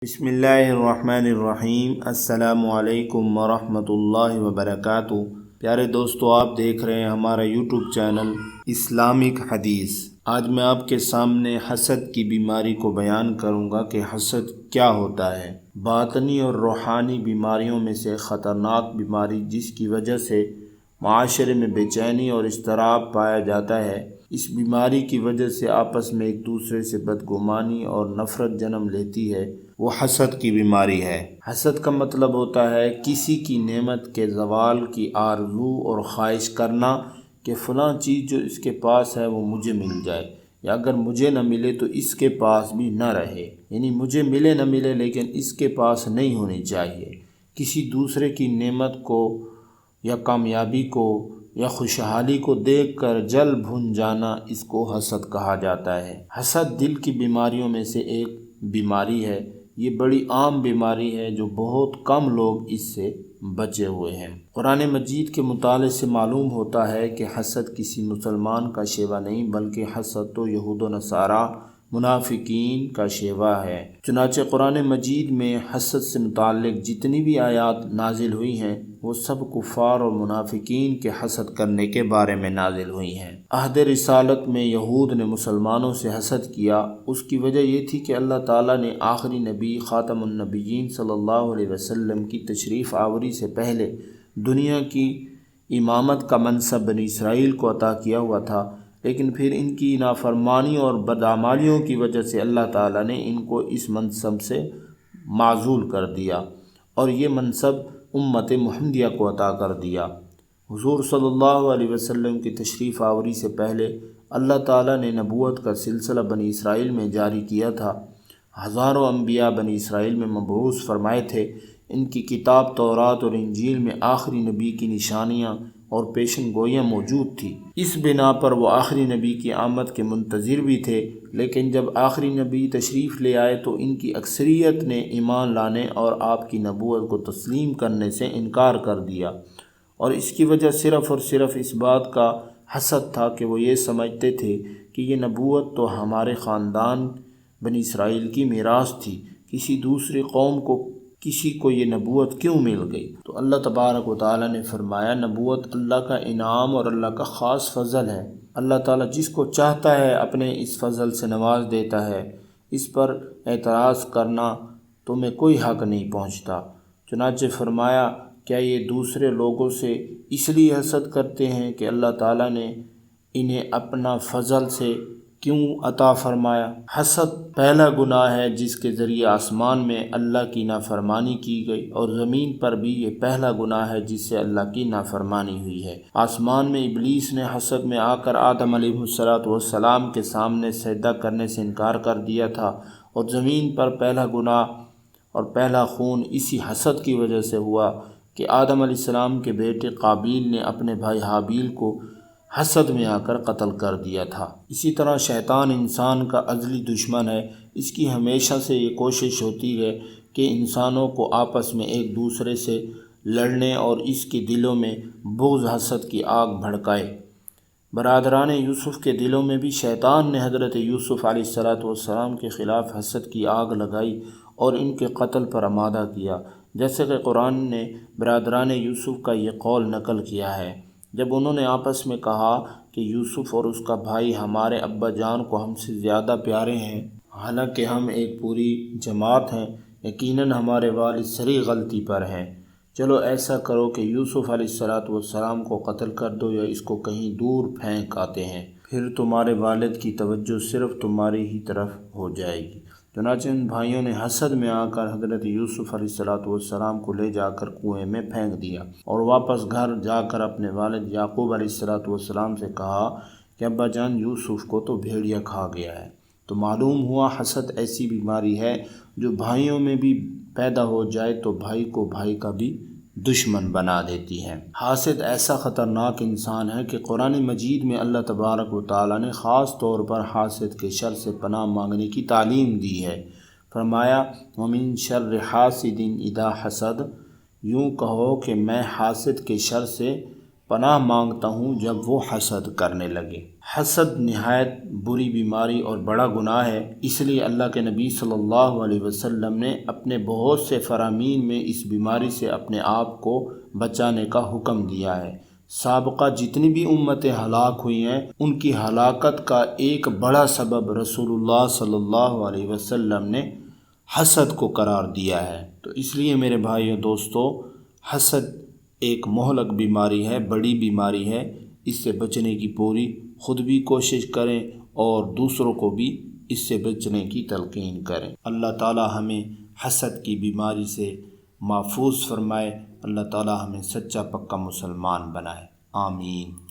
بسم اللہ الرحمن الرحیم۔ السلام علیکم ورحمۃ اللہ وبرکاتہ۔ پیارے دوستو، آپ دیکھ رہے ہیں ہمارا یوٹیوب چینل اسلامک حدیث۔ آج میں آپ کے سامنے حسد کی بیماری کو بیان کروں گا کہ حسد کیا ہوتا ہے۔ باطنی اور روحانی بیماریوں میں سے خطرناک بیماری جس کی وجہ سے معاشرے میں بے چینی اور اضطراب پایا جاتا ہے، اس بیماری کی وجہ سے آپس میں ایک دوسرے سے بدگمانی اور نفرت جنم لیتی ہے، وہ حسد کی بیماری ہے۔ حسد کا مطلب ہوتا ہے کسی کی نعمت کے زوال کی آرزو اور خواہش کرنا کہ فلاں چیز جو اس کے پاس ہے وہ مجھے مل جائے، یا اگر مجھے نہ ملے تو اس کے پاس بھی نہ رہے، یعنی مجھے ملے نہ ملے لیکن اس کے پاس نہیں ہونی چاہیے۔ کسی دوسرے کی نعمت کو یا کامیابی کو یا خوشحالی کو دیکھ کر جل بھن جانا، اس کو حسد کہا جاتا ہے۔ حسد دل کی بیماریوں میں سے ایک بیماری ہے۔ یہ بڑی عام بیماری ہے جو بہت کم لوگ اس سے بچے ہوئے ہیں۔ قرآن مجید کے مطالعے سے معلوم ہوتا ہے کہ حسد کسی مسلمان کا شیوہ نہیں، بلکہ حسد تو یہود و نصارہ منافقین کا شیوہ ہے۔ چنانچہ قرآن مجید میں حسد سے متعلق جتنی بھی آیات نازل ہوئی ہیں، وہ سب کفار اور منافقین کے حسد کرنے کے بارے میں نازل ہوئی ہیں۔ عہد رسالت میں یہود نے مسلمانوں سے حسد کیا۔ اس کی وجہ یہ تھی کہ اللہ تعالیٰ نے آخری نبی خاتم النبیین صلی اللہ علیہ وسلم کی تشریف آوری سے پہلے دنیا کی امامت کا منصب بنی اسرائیل کو عطا کیا ہوا تھا، لیکن پھر ان کی نافرمانی اور بدعمالیوں کی وجہ سے اللہ تعالیٰ نے ان کو اس منصب سے معزول کر دیا اور یہ منصب امت محمدیہ کو عطا کر دیا۔ حضور صلی اللہ علیہ وسلم کی تشریف آوری سے پہلے اللہ تعالیٰ نے نبوت کا سلسلہ بنی اسرائیل میں جاری کیا تھا۔ ہزاروں انبیاء بنی اسرائیل میں مبعوث فرمائے تھے۔ ان کی کتاب تورات اور انجیل میں آخری نبی کی نشانیاں اور پیشن گوئیاں موجود تھی۔ اس بنا پر وہ آخری نبی کی آمد کے منتظر بھی تھے، لیکن جب آخری نبی تشریف لے آئے تو ان کی اکثریت نے ایمان لانے اور آپ کی نبوت کو تسلیم کرنے سے انکار کر دیا، اور اس کی وجہ صرف اور صرف اس بات کا حسد تھا کہ وہ یہ سمجھتے تھے کہ یہ نبوت تو ہمارے خاندان بنی اسرائیل کی میراث تھی، کسی دوسری قوم کو کسی کو یہ نبوت کیوں مل گئی؟ تو اللہ تبارک و تعالیٰ نے فرمایا، نبوت اللہ کا انعام اور اللہ کا خاص فضل ہے۔ اللہ تعالیٰ جس کو چاہتا ہے اپنے اس فضل سے نواز دیتا ہے۔ اس پر اعتراض کرنا تمہیں کوئی حق نہیں پہنچتا۔ چنانچہ فرمایا، کیا یہ دوسرے لوگوں سے اس لیے حسد کرتے ہیں کہ اللہ تعالیٰ نے انہیں اپنا فضل سے کیوں عطا فرمایا؟ حسد پہلا گناہ ہے جس کے ذریعے آسمان میں اللہ کی نافرمانی کی گئی، اور زمین پر بھی یہ پہلا گناہ ہے جس سے اللہ کی نافرمانی ہوئی ہے۔ آسمان میں ابلیس نے حسد میں آ کر آدم علیہ السلام کے سامنے سجدہ کرنے سے انکار کر دیا تھا، اور زمین پر پہلا گناہ اور پہلا خون اسی حسد کی وجہ سے ہوا کہ آدم علیہ السلام کے بیٹے قابیل نے اپنے بھائی حابیل کو حسد میں آ کر قتل کر دیا تھا۔ اسی طرح شیطان انسان کا ازلی دشمن ہے۔ اس کی ہمیشہ سے یہ کوشش ہوتی ہے کہ انسانوں کو آپس میں ایک دوسرے سے لڑنے اور اس کے دلوں میں بغض حسد کی آگ بھڑکائے۔ برادران یوسف کے دلوں میں بھی شیطان نے حضرت یوسف علیہ السلام کے خلاف حسد کی آگ لگائی اور ان کے قتل پر آمادہ کیا، جیسے کہ قرآن نے برادران یوسف کا یہ قول نقل کیا ہے، جب انہوں نے آپس میں کہا کہ یوسف اور اس کا بھائی ہمارے ابا جان کو ہم سے زیادہ پیارے ہیں، حالانکہ ہم ایک پوری جماعت ہیں، یقیناً ہمارے والد صریح غلطی پر ہیں۔ چلو ایسا کرو کہ یوسف علیہ السلام کو قتل کر دو یا اس کو کہیں دور پھینک آتے ہیں، پھر تمہارے والد کی توجہ صرف تمہاری ہی طرف ہو جائے گی۔ چنانچہ ان بھائیوں نے حسد میں آ کر حضرت یوسف علیہ السلام کو لے جا کر کنویں میں پھینک دیا، اور واپس گھر جا کر اپنے والد یعقوب علیہ السلام سے کہا کہ ابا جان، یوسف کو تو بھیڑیا کھا گیا ہے۔ تو معلوم ہوا حسد ایسی بیماری ہے جو بھائیوں میں بھی پیدا ہو جائے تو بھائی کو بھائی کا بھی دشمن بنا دیتی ہے۔ حاسد ایسا خطرناک انسان ہے کہ قرآن مجید میں اللہ تبارک و تعالیٰ نے خاص طور پر حاسد کے شر سے پناہ مانگنے کی تعلیم دی ہے۔ فرمایا، وَمِن شَرِّ حَاسِدٍ إِذَا حَسَدَ، یوں کہو کہ میں حاسد کے شر سے پناہ مانگتا ہوں جب وہ حسد کرنے لگے۔ حسد نہایت بری بیماری اور بڑا گناہ ہے، اس لیے اللہ کے نبی صلی اللہ علیہ وسلم نے اپنے بہت سے فرامین میں اس بیماری سے اپنے آپ کو بچانے کا حکم دیا ہے۔ سابقہ جتنی بھی امتیں ہلاک ہوئی ہیں، ان کی ہلاکت کا ایک بڑا سبب رسول اللہ صلی اللہ علیہ وسلم نے حسد کو قرار دیا ہے۔ تو اس لیے میرے بھائیو دوستو، حسد ایک مہلک بیماری ہے، بڑی بیماری ہے۔ اس سے بچنے کی پوری خود بھی کوشش کریں اور دوسروں کو بھی اس سے بچنے کی تلقین کریں۔ اللہ تعالی ہمیں حسد کی بیماری سے محفوظ فرمائے، اللہ تعالی ہمیں سچا پکا مسلمان بنائے، آمین۔